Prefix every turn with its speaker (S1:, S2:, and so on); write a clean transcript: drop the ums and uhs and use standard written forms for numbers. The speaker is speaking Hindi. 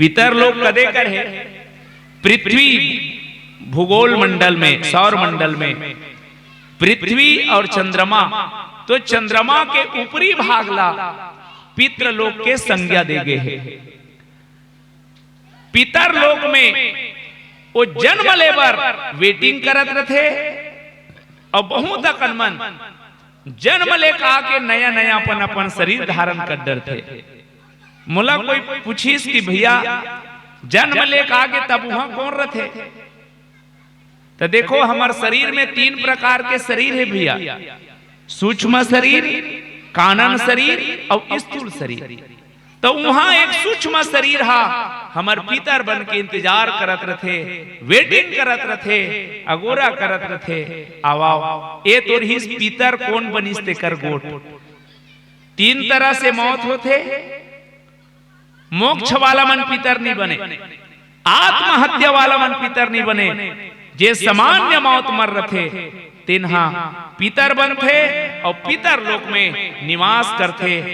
S1: पितर लोग कदे कर है पृथ्वी भूगोल मंडल में, सौर मंडल में पृथ्वी और चंद्रमा, तो चंद्रमा के ऊपरी भागला पितृ लोक के संज्ञा दे गए है। पितर लोक में वो जन्म लेबर वेटिंग करत रथे और बहुत अकनमन जन्म लेकर आके नया नया अपन शरीर धारण कर डर थे। मुला कोई पूछीस कि भैया जन्म लेकर आगे तब वहां कौन रथे, तो देखो हमारे शरीर में 3 प्रकार के शरीर है भैया, सूक्ष्म शरीर, कानन शरीर और स्थूल शरीर। तो वहां एक सूक्ष्म शरीर हा हमार पितर बन के इंतजार करत रथे, वेटिंग करत रथे, अगोरा करत रथे, आवाओ ए तोर ही पितर कौन बनिस ते कर गोट। 3 तरह से मौत होते, मोक्ष वाला मन पितर नहीं बने, आत्महत्या वाला मन पितर नहीं बने, जे सामान्य मौत मर रथे तिन्हा पितर बनथे और पितर लोक में निवास करथे।